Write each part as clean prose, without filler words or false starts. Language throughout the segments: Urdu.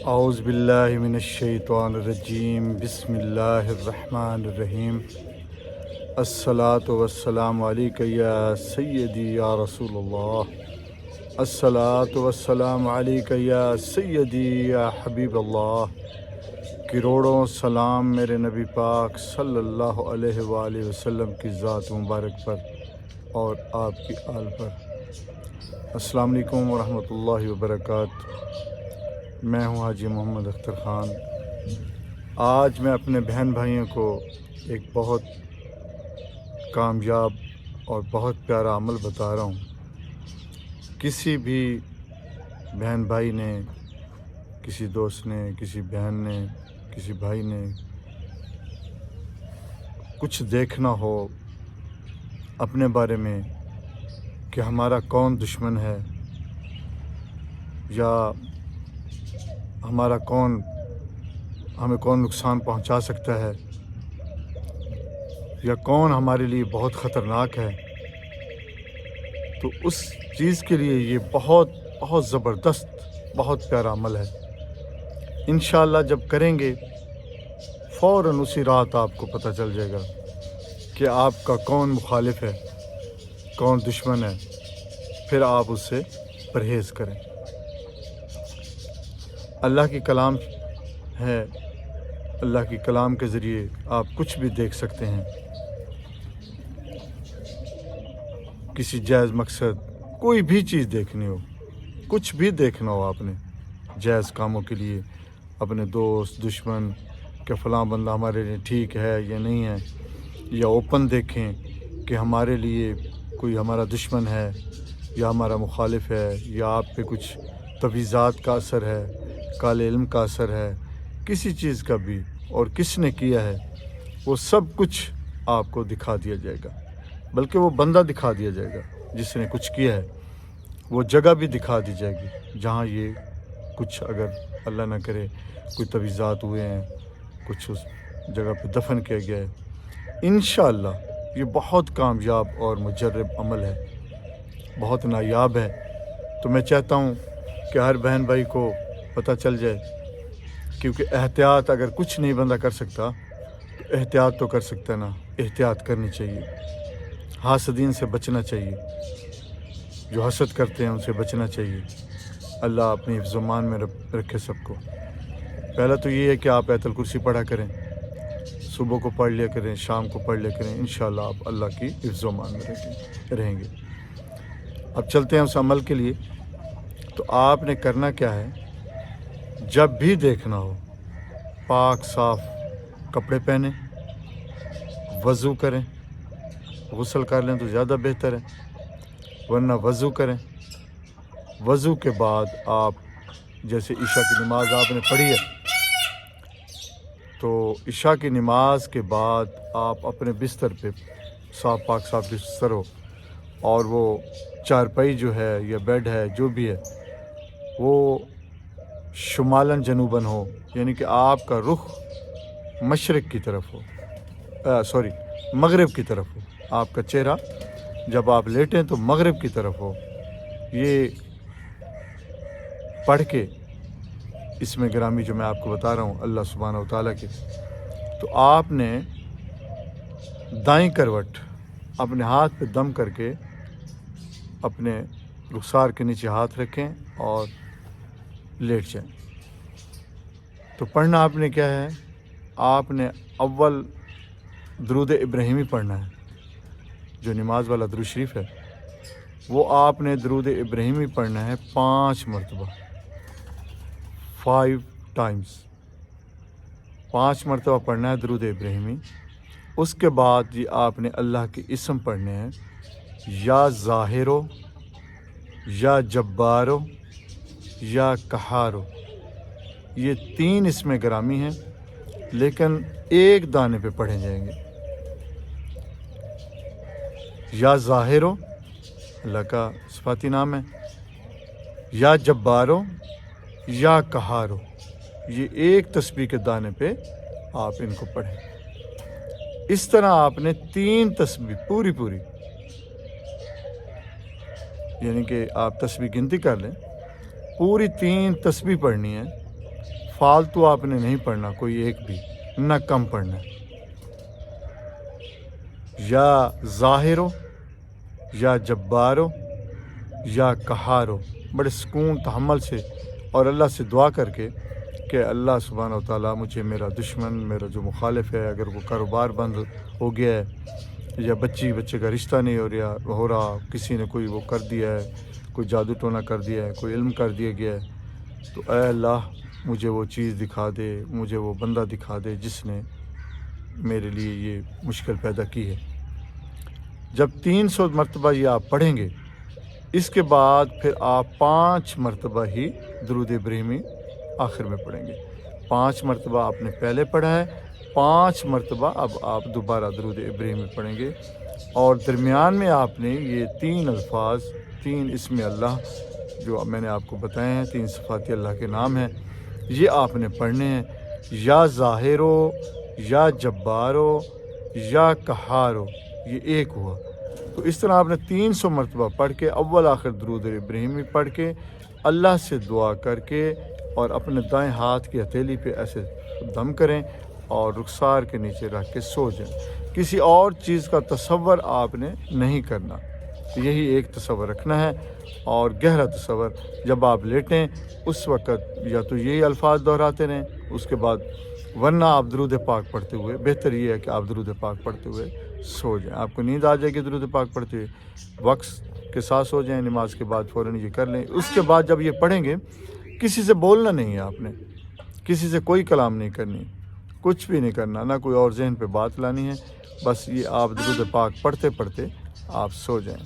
اعوذ باللہ من الشیطان الرجیم بسم اللہ الرحمن الرحیم الصلاۃ والسلام علیک یا سیدی یا رسول اللہ الصلاۃ والسلام علیک یا سیدی یا حبیب اللہ کروڑوں سلام میرے نبی پاک صلی اللہ علیہ وآلہ وسلم کی ذات مبارک پر اور آپ کی آل پر۔ السلام علیکم ورحمۃ اللہ وبرکاتہ۔ میں ہوں حاجی محمد اختر خان۔ آج میں اپنے بہن بھائیوں کو ایک بہت کامیاب اور بہت پیارا عمل بتا رہا ہوں۔ کسی بھی بہن بھائی نے، کسی دوست نے، کسی بہن نے، کسی بھائی نے کچھ دیکھنا ہو اپنے بارے میں کہ ہمارا کون دشمن ہے یا ہمیں کون نقصان پہنچا سکتا ہے یا کون ہمارے لیے بہت خطرناک ہے، تو اس چیز کے لیے یہ بہت زبردست، بہت پیارا عمل ہے۔ انشاءاللہ جب کریں گے فوراً اسی رات آپ کو پتہ چل جائے گا کہ آپ کا کون مخالف ہے، کون دشمن ہے، پھر آپ اس سے پرہیز کریں۔ اللہ کی کلام ہے، اللہ کی کلام کے ذریعے آپ کچھ بھی دیکھ سکتے ہیں۔ کسی جائز مقصد، کوئی بھی چیز دیکھنی ہو، کچھ بھی دیکھنا ہو آپ نے جائز کاموں کے لیے، اپنے دوست، دشمن، کہ فلاں بندہ ہمارے لیے ٹھیک ہے یا نہیں ہے، یا اوپن دیکھیں کہ ہمارے لیے کوئی ہمارا دشمن ہے یا ہمارا مخالف ہے، یا آپ پہ کچھ تویزات کا اثر ہے، کالے علم کا اثر ہے، کسی چیز کا بھی، اور کس نے کیا ہے، وہ سب کچھ آپ کو دکھا دیا جائے گا۔ بلکہ وہ بندہ دکھا دیا جائے گا جس نے کچھ کیا ہے، وہ جگہ بھی دکھا دی جائے گی جہاں یہ کچھ، اگر اللہ نہ کرے کوئی تویزات ہوئے ہیں، کچھ اس جگہ پہ دفن کیا گیا ہے۔ انشاءاللہ یہ بہت کامیاب اور مجرب عمل ہے، بہت نایاب ہے۔ تو میں چاہتا ہوں کہ ہر بہن بھائی کو پتہ چل جائے، کیونکہ احتیاط اگر کچھ نہیں بندہ کر سکتا تو احتیاط تو کر سکتا ہے نا۔ احتیاط کرنی چاہیے، حاسدین سے بچنا چاہیے، جو حسد کرتے ہیں ان سے بچنا چاہیے۔ اللہ اپنی حفظ و امان میں رکھے سب کو۔ پہلا تو یہ ہے کہ آپ آیت الکرسی پڑھا کریں، صبح کو پڑھ لیا کریں، شام کو پڑھ لیا کریں، انشاءاللہ آپ اللہ کی حفظ و امان میں رہیں گے۔ اب چلتے ہیں اس عمل کے لیے۔ تو آپ نے کرنا کیا ہے، جب بھی دیکھنا ہو پاک صاف کپڑے پہنیں، وضو کریں، غسل کر لیں تو زیادہ بہتر ہے، ورنہ وضو کریں۔ وضو کے بعد آپ جیسے عشاء کی نماز آپ نے پڑھی ہے، تو عشاء کی نماز کے بعد آپ اپنے بستر پہ، صاف پاک صاف بستر ہو، اور وہ چارپائی جو ہے یا بیڈ ہے جو بھی ہے، وہ شمالاً جنوباً ہو، یعنی کہ آپ کا رخ مشرق کی طرف ہو، مغرب کی طرف ہو۔ آپ کا چہرہ جب آپ لیٹیں تو مغرب کی طرف ہو۔ یہ پڑھ کے اس میں گرامی جو میں آپ کو بتا رہا ہوں اللہ سبحانہ و تعالیٰ کے، تو آپ نے دائیں کروٹ اپنے ہاتھ پہ دم کر کے اپنے رخسار کے نیچے ہاتھ رکھیں اور لیٹ جائیں۔ تو پڑھنا آپ نے کیا ہے، آپ نے اول درود ابراہیمی پڑھنا ہے، جو نماز والا درود شریف ہے، وہ آپ نے درود ابراہیمی پڑھنا ہے 5 مرتبہ، 5 ٹائمز، 5 مرتبہ پڑھنا ہے درود ابراہیمی۔ اس کے بعد یہ آپ نے اللہ کے اسم پڑھنے ہیں، یا ظاہرو، یا جبارو، یا قہارو۔ یہ 3 اسم گرامی ہیں، لیکن ایک دانے پہ پڑھے جائیں گے۔ یا ظاہرو اللہ کا صفاتی نام ہے، یا جبارو، یا قہارو، یہ ایک تسبیح کے دانے پہ آپ ان کو پڑھیں۔ اس طرح آپ نے 3 تسبیح پوری، یعنی کہ آپ تسبیح گنتی کر لیں، پوری 3 تسبیح پڑھنی ہے، فالتو آپ نے نہیں پڑھنا کوئی ایک بھی، نہ کم پڑھنا ہے. یا ظاہر ہو، یا جبار ہو، یا قہار ہو، بڑے سکون تحمل سے اور اللہ سے دعا کر کے کہ اللہ سبحانہ و تعالیٰ مجھے میرا دشمن، میرا جو مخالف ہے، اگر وہ کاروبار بند ہو گیا ہے یا بچے کا رشتہ نہیں ہو رہا، کسی نے کوئی وہ کر دیا ہے، کوئی جادو ٹونا کر دیا ہے، کوئی علم کر دیا گیا ہے، تو اے اللہ مجھے وہ چیز دکھا دے، مجھے وہ بندہ دکھا دے جس نے میرے لیے یہ مشکل پیدا کی ہے. جب 300 مرتبہ یہ آپ پڑھیں گے، اس کے بعد پھر آپ 5 مرتبہ ہی درود ابراہیمی آخر میں پڑھیں گے. 5 مرتبہ آپ نے پہلے پڑھا ہے، 5 مرتبہ اب آپ دوبارہ درود ابراہیمی پڑھیں گے. اور درمیان میں آپ نے یہ 3 الفاظ، 3 اسم اللہ جو میں نے آپ کو بتائے ہیں، 3 صفات اللہ کے نام ہیں، یہ آپ نے پڑھنے ہیں. یا ظاہر ہو، یا جبار ہو، یا قہار ہو، یہ ایک ہوا. تو اس طرح آپ نے 300 مرتبہ پڑھ کے اول آخر درود ابراہیمی پڑھ کے اللہ سے دعا کر کے اور اپنے دائیں ہاتھ کی ہتھیلی پہ ایسے دم کریں اور رخسار کے نیچے رکھ کے سو جائیں. کسی اور چیز کا تصور آپ نے نہیں کرنا، یہی ایک تصور رکھنا ہے اور گہرا تصور. جب آپ لیٹیں اس وقت یا تو یہی الفاظ دہراتے رہیں، اس کے بعد ورنہ آپ درود پاک پڑھتے ہوئے، بہتر یہ ہے کہ آپ درود پاک پڑھتے ہوئے سو جائیں. آپ کو نیند آ جائے گی درود پاک پڑھتے ہوئے، وقت کے ساتھ سو جائیں، نماز کے بعد فوراً یہ کر لیں. اس کے بعد جب یہ پڑھیں گے، کسی سے بولنا نہیں ہے، آپ نے کسی سے کوئی کلام نہیں کرنی، کچھ بھی نہیں کرنا، نہ کوئی اور ذہن پہ بات لانی ہے. بس یہ آپ درود پاک پڑھتے پڑھتے آپ سو جائیں.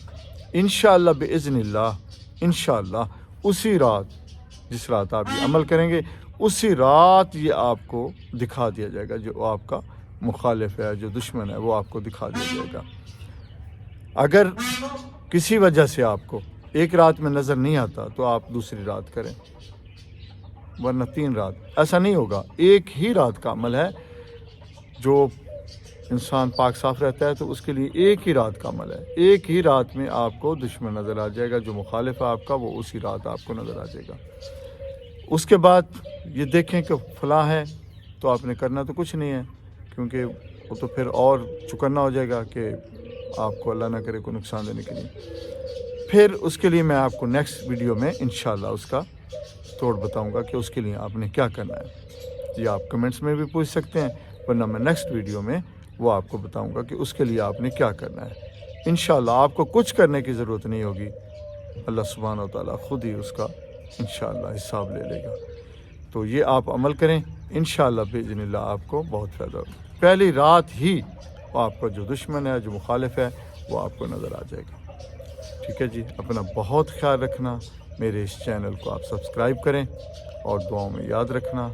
انشاءاللہ باذن اللہ، انشاءاللہ اسی رات، جس رات آپ یہ عمل کریں گے، اسی رات یہ آپ کو دکھا دیا جائے گا. جو آپ کا مخالف ہے، جو دشمن ہے، وہ آپ کو دکھا دیا جائے گا. اگر کسی وجہ سے آپ کو ایک رات میں نظر نہیں آتا تو آپ دوسری رات کریں، ورنہ 3 رات. ایسا نہیں ہوگا، ایک ہی رات کا عمل ہے. جو انسان پاک صاف رہتا ہے تو اس کے لیے ایک ہی رات کا عمل ہے. ایک ہی رات میں آپ کو دشمن نظر آ جائے گا، جو مخالف ہے آپ کا، وہ اسی رات آپ کو نظر آ جائے گا. اس کے بعد یہ دیکھیں کہ فلاں ہے تو آپ نے کرنا تو کچھ نہیں ہے، کیونکہ وہ تو پھر اور چکنا ہو جائے گا کہ آپ کو اللہ نہ کرے کوئی نقصان دینے کے لیے. پھر اس کے لیے میں آپ کو نیکسٹ ویڈیو میں انشاءاللہ اس کا توڑ بتاؤں گا کہ اس کے لیے آپ نے کیا کرنا ہے. یہ آپ کمنٹس میں بھی پوچھ سکتے ہیں، ورنہ میں نیکسٹ ویڈیو میں وہ آپ کو بتاؤں گا کہ اس کے لیے آپ نے کیا کرنا ہے. انشاءاللہ آپ کو کچھ کرنے کی ضرورت نہیں ہوگی، اللہ سبحانہ و تعالیٰ خود ہی اس کا انشاءاللہ حساب لے لے گا. تو یہ آپ عمل کریں، انشاءاللہ باذن اللہ آپ کو بہت فائدہ ہوگا. پہلی رات ہی آپ کا جو دشمن ہے، جو مخالف ہے، وہ آپ کو نظر آ جائے گا. ٹھیک ہے جی، اپنا بہت خیال رکھنا. میرے اس چینل کو آپ سبسکرائب کریں اور دعاؤں میں یاد رکھنا.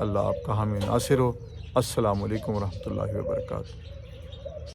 اللہ آپ کا حامی ناصر ہو. السلام علیکم ورحمۃ اللہ وبرکاتہ.